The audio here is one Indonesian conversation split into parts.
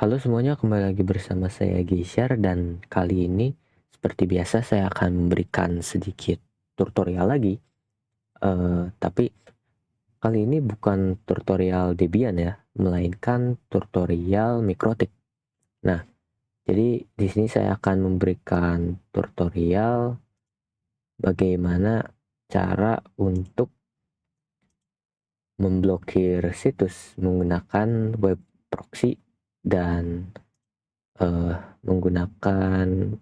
Halo semuanya, kembali lagi bersama saya Gishar dan kali ini seperti biasa saya akan memberikan sedikit tutorial lagi. Tapi kali ini bukan tutorial Debian ya, melainkan tutorial Mikrotik. Nah, jadi di sini saya akan memberikan tutorial bagaimana cara untuk memblokir situs menggunakan web proxy dan eh, menggunakan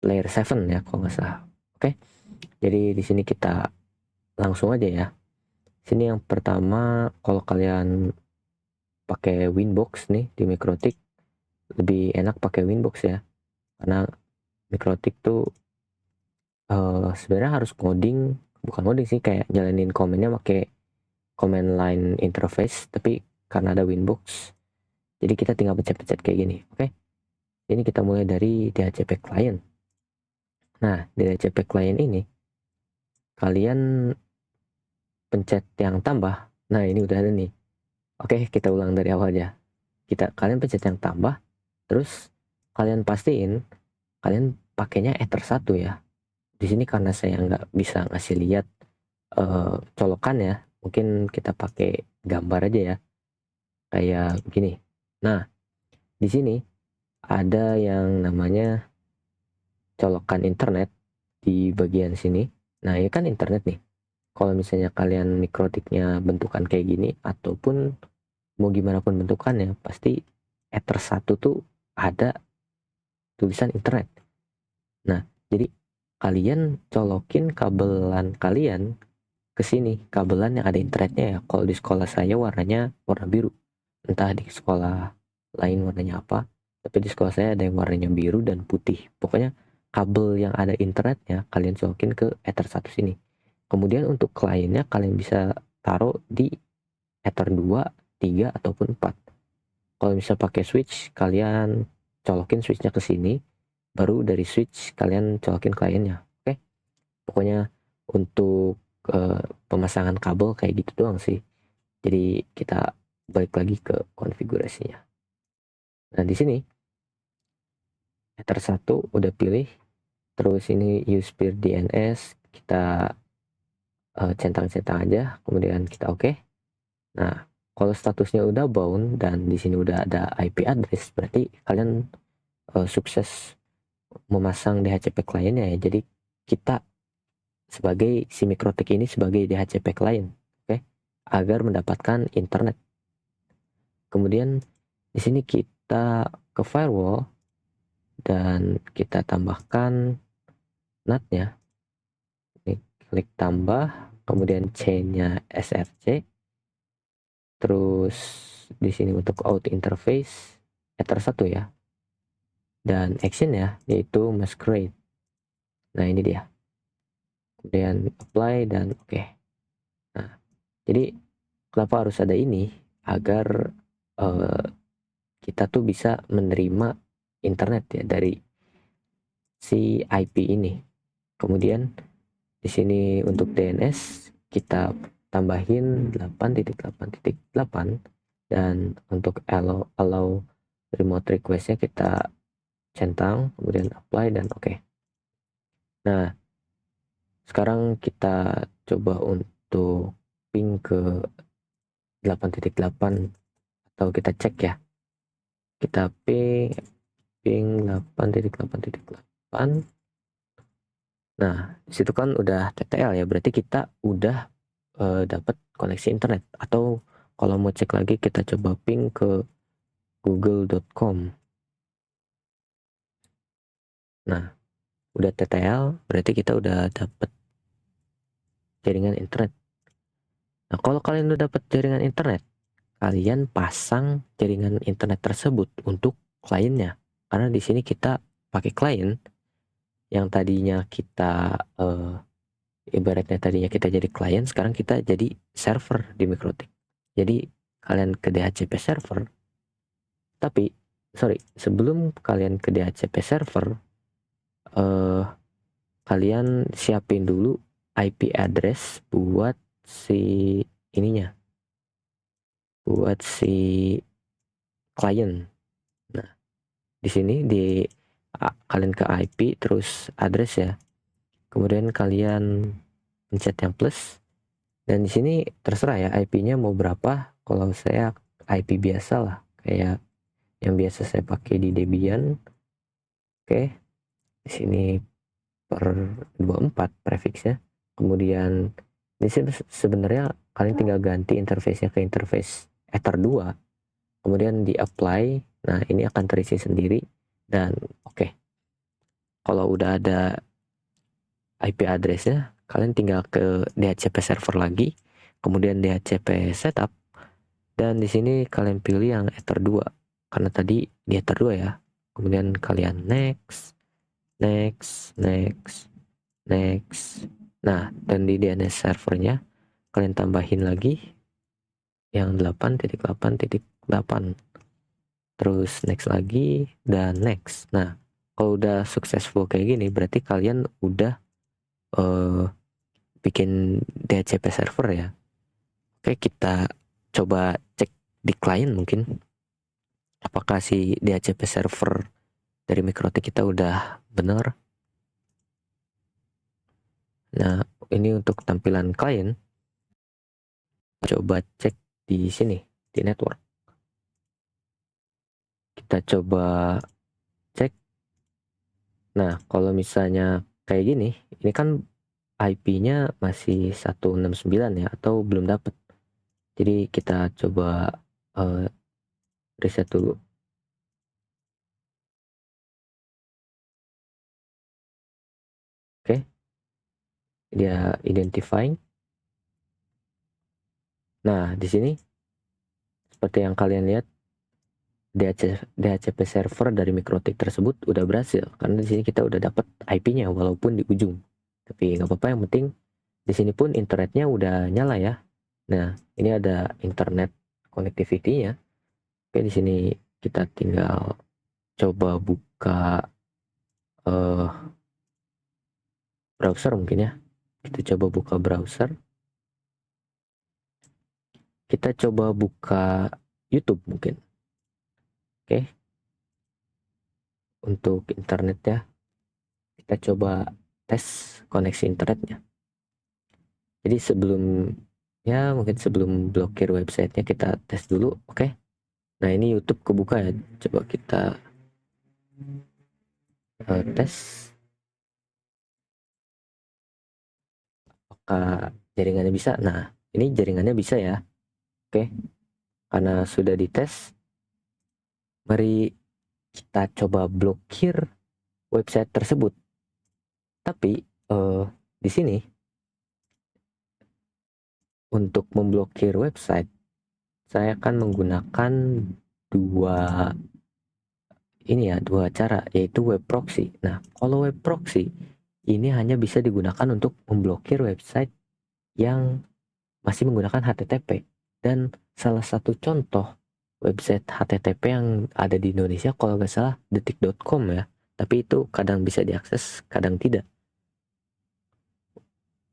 layer 7 ya kalau nggak salah. Oke, jadi di sini kita langsung aja ya. Sini yang pertama, kalau kalian pakai Winbox nih di Mikrotik, lebih enak pakai Winbox ya. Karena Mikrotik tuh sebenarnya harus coding, bukan coding sih, kayak jalanin komennya pakai command line interface, tapi karena ada Winbox, jadi kita tinggal pencet-pencet kayak gini. Oke, ini kita mulai dari DHCP client. Nah, di DHCP client ini kalian pencet yang tambah. Nah, ini udah ada nih. Oke, kita ulang dari awal aja. Kalian pencet yang tambah, terus kalian pastiin kalian pakainya Ether 1 ya. Di sini karena saya nggak bisa ngasih lihat colokan ya, mungkin kita pakai gambar aja ya, kayak gini. Nah, di sini ada yang namanya colokan internet di bagian sini. Nah, ini kan internet nih. Kalau misalnya kalian mikrotiknya bentukan kayak gini, ataupun mau gimana pun bentukannya, pasti Ether 1 tuh ada tulisan internet. Nah, jadi kalian colokin kabelan kalian ke sini, kabelan yang ada internetnya ya. Kalau di sekolah saya warnanya warna biru. Entah di sekolah lain warnanya apa, tapi di sekolah saya ada yang warnanya biru dan putih. Pokoknya kabel yang ada internetnya kalian colokin ke Ether 1 sini. Kemudian untuk kliennya kalian bisa taruh di Ether 2, 3 ataupun 4. Kalau bisa pakai switch, kalian colokin switchnya ke sini, baru dari switch kalian colokin kliennya. Oke, pokoknya untuk pemasangan kabel kayak gitu doang sih. Jadi kita balik lagi ke konfigurasinya. Nah, di sini Ether 1 udah pilih, terus ini use peer DNS kita centang-centang aja, kemudian kita oke. Nah, kalau statusnya udah bound dan di sini udah ada IP address, berarti kalian sukses memasang DHCP kliennya ya. Jadi kita sebagai si Mikrotik ini sebagai DHCP klien, oke, agar mendapatkan internet. Kemudian di sini kita ke firewall dan kita tambahkan NAT-nya. Klik tambah, kemudian C-nya SRC. Terus di sini untuk out interface Ether 1 ya. Dan action ya, yaitu masquerade. Nah, ini dia. Kemudian apply dan oke. Nah, jadi kenapa harus ada ini? Agar kita tuh bisa menerima internet ya dari si IP ini. Kemudian di sini untuk DNS kita tambahin 8.8.8 dan untuk allow remote requestnya kita centang, kemudian apply dan oke. Nah, sekarang kita coba untuk ping ke 8.8 atau kita cek ya. Kita ping 8.8.8. Nah, disitu kan udah TTL ya, berarti kita udah dapat koneksi internet. Atau kalau mau cek lagi kita coba ping ke google.com. Nah, udah TTL, berarti kita udah dapat jaringan internet. Nah, kalau kalian udah dapat jaringan internet, kalian pasang jaringan internet tersebut untuk kliennya. Karena di sini kita pakai klien yang tadinya kita ibaratnya tadinya kita jadi klien, sekarang kita jadi server di Mikrotik. Jadi kalian ke DHCP server, tapi sorry, sebelum kalian ke DHCP server, kalian siapin dulu IP address buat si ininya, buat si client. Nah, di sini kalian ke IP terus address ya. Kemudian kalian pencet yang plus, dan di sini terserah ya IP-nya mau berapa. Kalau saya IP biasa lah, kayak yang biasa saya pakai di Debian. Oke, di sini per 24 prefixnya. Kemudian di sini sebenarnya kalian tinggal ganti interface-nya ke interface Ether 2, kemudian di apply. Nah, ini akan terisi sendiri. Dan oke, kalau udah ada IP address-nya, kalian tinggal ke DHCP server lagi, kemudian DHCP setup, dan di sini kalian pilih yang Ether 2 karena tadi di Ether 2 ya. Kemudian kalian next, next, next, next. Nah, dan di DNS servernya kalian tambahin lagi yang 8.8.8, terus next lagi dan next. Nah, kalau udah successful kayak gini berarti kalian udah bikin DHCP server ya. Oke, kita coba cek di client mungkin apakah si DHCP server dari MikroTik kita udah benar. Nah, ini untuk tampilan klien. Coba cek di sini di network. Kita coba cek. Nah, kalau misalnya kayak gini, ini kan IP-nya masih 169 ya, atau belum dapat. Jadi kita coba reset dulu. Oke, dia identifying. Nah, di sini seperti yang kalian lihat, DHCP server dari MikroTik tersebut udah berhasil, karena di sini kita udah dapat IP-nya walaupun di ujung. Tapi nggak apa-apa, yang penting di sini pun internetnya udah nyala ya. Nah, ini ada internet connectivity-nya. Oke, di sini kita tinggal coba buka browser mungkin ya. Kita coba buka browser. Kita coba buka YouTube mungkin. Oke. Untuk internetnya kita coba tes koneksi internetnya. Jadi mungkin sebelum blokir websitenya kita tes dulu. Oke. Nah, ini YouTube kebuka ya. Coba kita tes apakah jaringannya bisa. Nah, ini jaringannya bisa ya. Oke. Karena sudah dites, mari kita coba blokir website tersebut. Tapi di sini untuk memblokir website saya akan menggunakan dua cara, yaitu web proxy. Nah, kalau web proxy ini hanya bisa digunakan untuk memblokir website yang masih menggunakan HTTP. Dan salah satu contoh website HTTP yang ada di Indonesia kalau nggak salah detik.com ya. Tapi itu kadang bisa diakses, kadang tidak.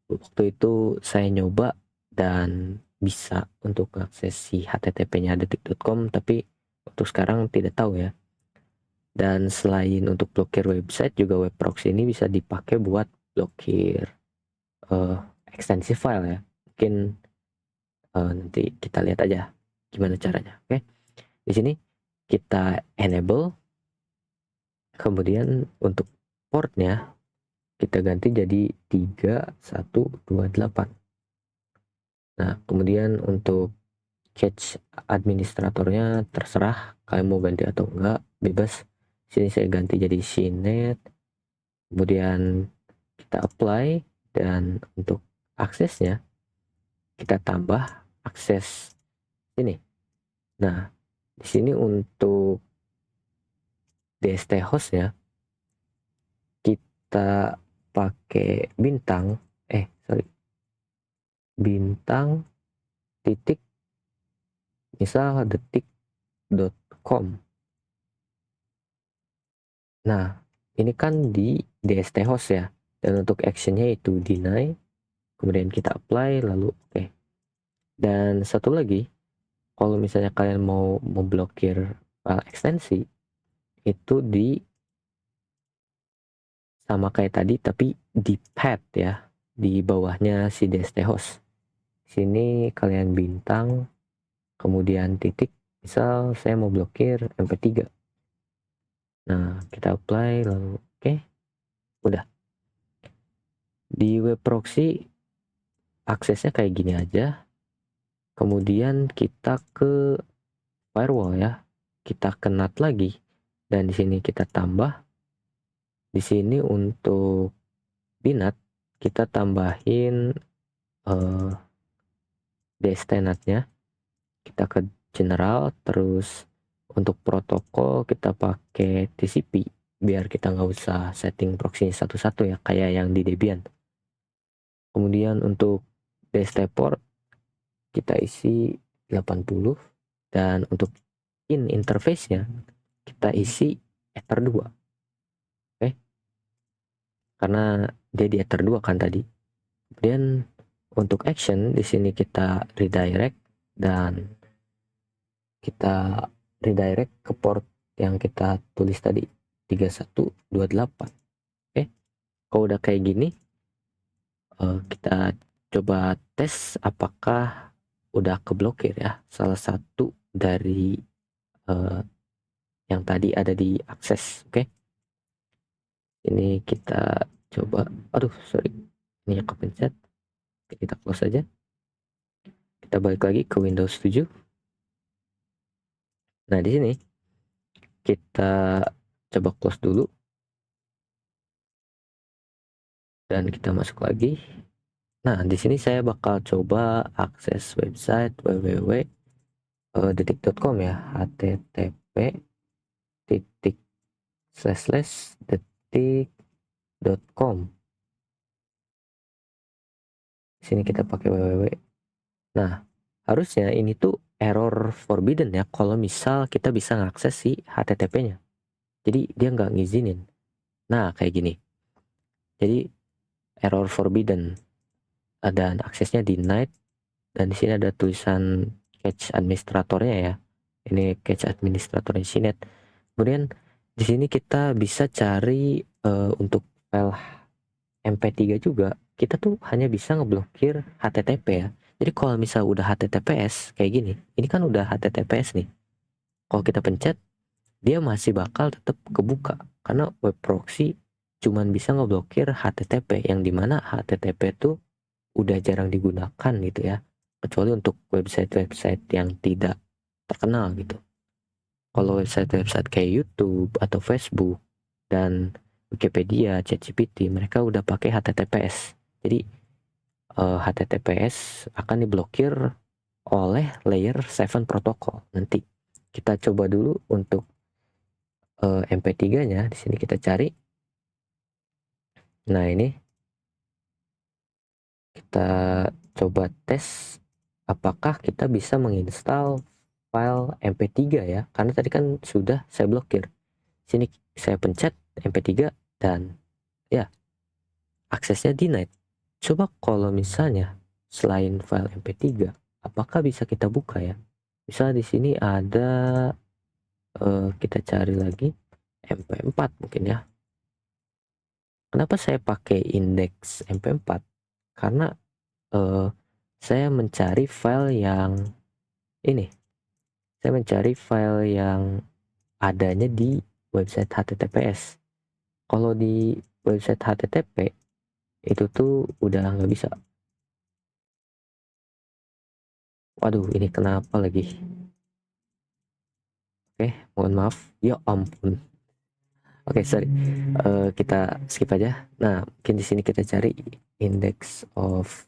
Waktu itu saya nyoba dan bisa untuk akses si HTTP-nya detik.com, tapi untuk sekarang tidak tahu ya. Dan selain untuk blokir website, juga web proxy ini bisa dipakai buat blokir ekstensi file ya. Mungkin nanti kita lihat aja gimana caranya. Oke, di sini kita enable, kemudian untuk portnya kita ganti jadi 3128. Nah, kemudian untuk cache administratornya terserah kalian mau ganti atau enggak, bebas. Sini saya ganti jadi CNET. Kemudian kita apply, dan untuk aksesnya kita tambah akses ini. Nah, di sini untuk DST host ya, kita pakai bintang titik misal detik.com. Nah, ini kan di DST host ya, dan untuk actionnya itu deny, kemudian kita apply, lalu oke. Dan satu lagi, kalau misalnya kalian mau memblokir file ekstensi itu di sama kayak tadi tapi di path ya, di bawahnya si dst-host. Sini kalian bintang kemudian titik, misal saya mau blokir mp3. Nah, kita apply lalu oke. Udah. Di web proxy aksesnya kayak gini aja. Kemudian kita ke firewall ya. Kita ke NAT lagi dan di sini kita tambah. Di sini untuk binat kita tambahin dstNAT-nya. Kita ke general, terus untuk protokol kita pakai TCP biar kita nggak usah setting proxy satu-satu ya kayak yang di Debian. Kemudian untuk DST port kita isi 80 dan untuk interface-nya kita isi Ether 2. Oke. Karena dia di Ether 2 kan tadi. Kemudian untuk action di sini kita redirect dan kita redirect ke port yang kita tulis tadi 3128. Oke. Kalau udah kayak gini kita coba tes apakah udah keblokir ya salah satu dari yang tadi ada di akses. Oke. Ini kita coba, aduh sorry, ini yang kepencet. Kita close aja. Kita balik lagi ke Windows 7. Nah, di sini kita coba close dulu dan kita masuk lagi. Nah, di sini saya bakal coba akses website www.detik.com ya, http://detik.com. Sini kita pakai www. Nah, harusnya ini tuh error forbidden ya kalau misal kita bisa ngakses si HTTP-nya. Jadi dia nggak ngizinin. Nah, kayak gini. Jadi error forbidden dan aksesnya denied dan di sini ada tulisan cache administratornya ya. Ini cache administratornya CNET. Kemudian di sini kita bisa cari untuk file MP3 juga. Kita tuh hanya bisa ngeblokir HTTP ya. Jadi kalau misal udah HTTPS kayak gini, ini kan udah HTTPS nih. Kalau kita pencet, dia masih bakal tetap kebuka karena web proxy cuman bisa ngeblokir HTTP yang dimana HTTP tuh udah jarang digunakan gitu ya, kecuali untuk website-website yang tidak terkenal gitu. Kalau website-website kayak YouTube atau Facebook dan Wikipedia, ChatGPT, mereka udah pakai HTTPS. Jadi HTTPS akan diblokir oleh layer 7 protokol. Nanti kita coba dulu untuk MP3-nya. Di sini kita cari. Nah, ini kita coba tes apakah kita bisa menginstal file MP3 ya. Karena tadi kan sudah saya blokir. Sini saya pencet MP3 dan ya aksesnya denied. Coba kalau misalnya selain file MP3, apakah bisa kita buka ya? Misalnya di sini ada kita cari lagi MP4 mungkin ya. Kenapa saya pakai indeks MP4? Karena saya mencari file yang ini. Saya mencari file yang adanya di website HTTPS. Kalau di website HTTP itu tuh udah nggak bisa. Waduh, ini kenapa lagi? Oke, mohon maaf. Ya ampun. Oke, sorry. Kita skip aja. Nah, mungkin di sini kita cari index of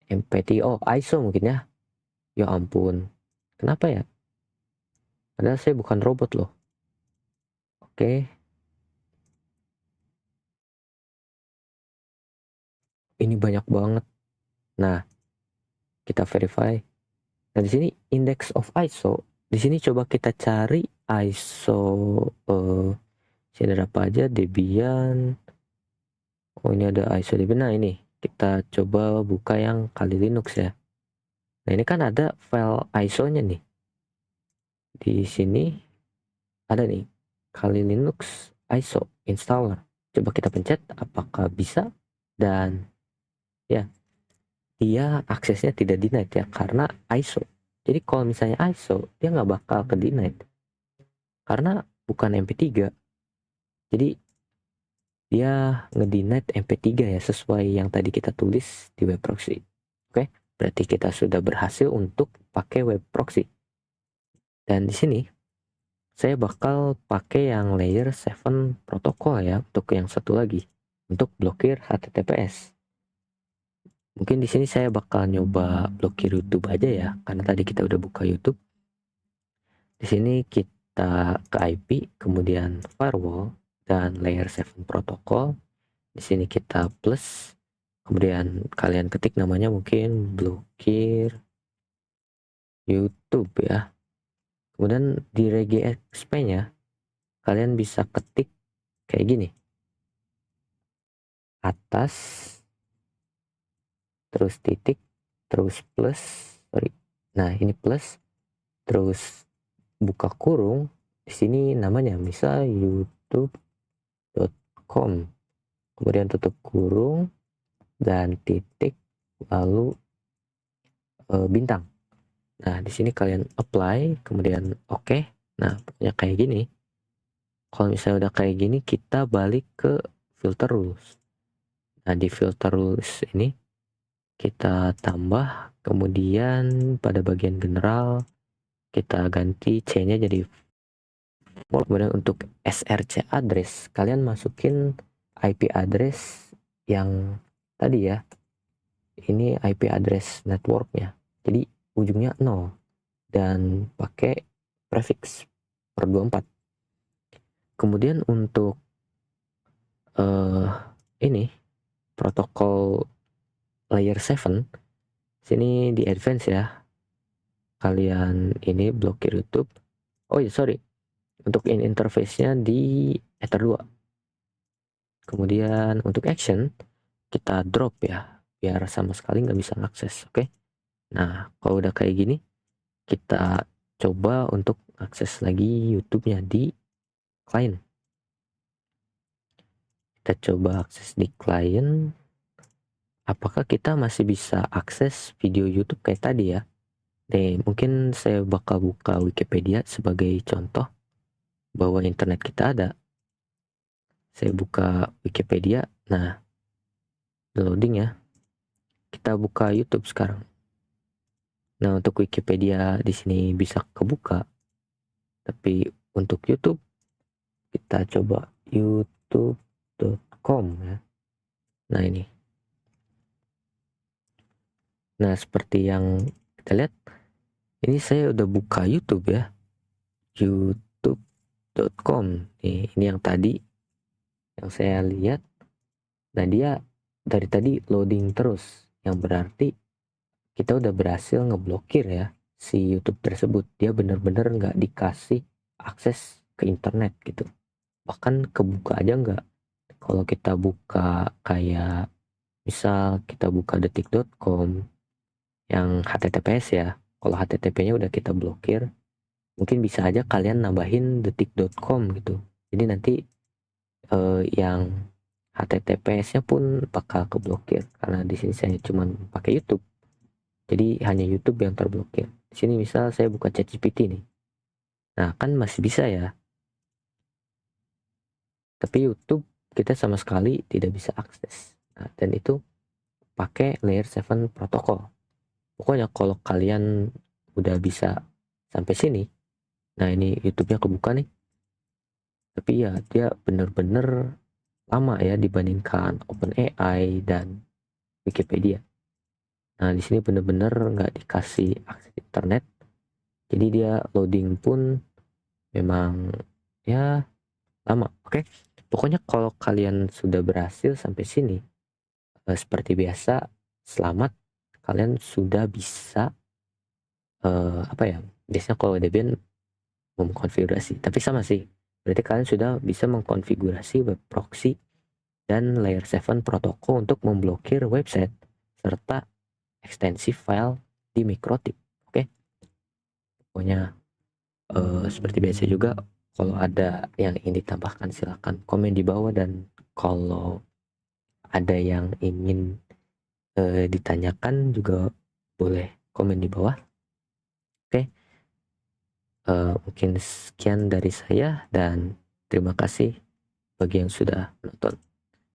MP3. Oh, ISO mungkin ya. Ya ampun. Kenapa ya? Padahal saya bukan robot loh. Oke. Ini banyak banget. Nah, kita verify. Nah, di sini index of ISO. Di sini coba kita cari ISO sini ada apa aja? Debian. Oh, ini ada ISO Debian. Nah, ini kita coba buka yang Kali Linux ya. Nah, ini kan ada file ISO-nya nih. Di sini ada nih, Kali Linux ISO installer. Coba kita pencet apakah bisa, dan ya, dia aksesnya tidak denied ya karena ISO. Jadi kalau misalnya ISO, dia nggak bakal ke denied karena bukan MP3. Jadi dia ngedenied MP3 ya, sesuai yang tadi kita tulis di web proxy. Oke, berarti kita sudah berhasil untuk pakai web proxy. Dan di sini saya bakal pakai yang layer 7 protokol ya untuk yang satu lagi, untuk blokir HTTPS. Mungkin di sini saya bakal nyoba blokir YouTube aja ya, karena tadi kita udah buka YouTube. Di sini kita ke IP, kemudian firewall dan layer 7 protokol. Di sini kita plus, kemudian kalian ketik namanya mungkin blokir YouTube ya. Kemudian di regexp-nya kalian bisa ketik kayak gini. Atas, terus titik, terus plus, sorry. Nah, ini plus, terus buka kurung. Di sini namanya misal youtube.com. Kemudian tutup kurung dan titik, lalu bintang. Nah, di sini kalian apply, kemudian oke. Nah, pokoknya kayak gini. Kalau misalnya udah kayak gini, kita balik ke filter rules. Nah, di filter rules ini kita tambah, kemudian pada bagian general kita ganti C-nya jadi full. Kemudian untuk SRC address, kalian masukin IP address yang tadi ya. Ini IP address networknya. Jadi ujungnya 0 dan pakai prefix per 24. Kemudian untuk ini protokol layer 7, sini di advance ya, kalian ini blokir YouTube. Oh ya, sorry, untuk in interface-nya di Ether 2. Kemudian untuk action kita drop ya, biar sama sekali nggak bisa akses. Oke, nah kalau udah kayak gini, kita coba untuk akses lagi YouTube-nya di client. Kita coba akses di client. Apakah kita masih bisa akses video YouTube kayak tadi ya? Nih, mungkin saya bakal buka Wikipedia sebagai contoh bahwa internet kita ada. Saya buka Wikipedia. Nah, loading ya. Kita buka YouTube sekarang. Nah, untuk Wikipedia di sini bisa kebuka. Tapi untuk YouTube kita coba youtube.com ya. Nah, ini. Nah, seperti yang kita lihat, ini saya udah buka YouTube ya. youtube.com. Ini yang tadi yang saya lihat. Nah, dia dari tadi loading terus, yang berarti kita udah berhasil ngeblokir ya si YouTube tersebut. Dia bener-bener nggak dikasih akses ke internet gitu, bahkan kebuka aja nggak. Kalau kita buka kayak misal kita buka detik.com yang HTTPS ya, kalau HTTP-nya udah kita blokir, mungkin bisa aja kalian nambahin detik.com gitu. Jadi nanti yang HTTPS-nya pun bakal keblokir karena di sini saya cuma pakai YouTube. Jadi hanya YouTube yang terblokir. Di sini misal saya buka ChatGPT nih. Nah, kan masih bisa ya. Tapi YouTube kita sama sekali tidak bisa akses. Nah, dan itu pakai layer 7 protokol. Pokoknya kalau kalian udah bisa sampai sini, nah ini YouTube-nya kebuka nih. Tapi ya dia bener-bener lama ya dibandingkan OpenAI dan Wikipedia. Nah, di sini bener-bener nggak dikasih akses internet. Jadi dia loading pun memang ya lama. Oke. Pokoknya kalau kalian sudah berhasil sampai sini, seperti biasa, selamat, kalian sudah bisa apa ya? Biasanya kalau Debian mengkonfigurasi, tapi sama sih. Berarti kalian sudah bisa mengkonfigurasi web proxy dan layer 7 protokol untuk memblokir website serta ekstensi file di Mikrotip. Oke. Pokoknya seperti biasa juga, Kalau ada yang ingin ditambahkan silahkan komen di bawah, dan kalau ada yang ingin ditanyakan juga boleh komen di bawah. Oke, mungkin sekian dari saya dan terima kasih bagi yang sudah menonton.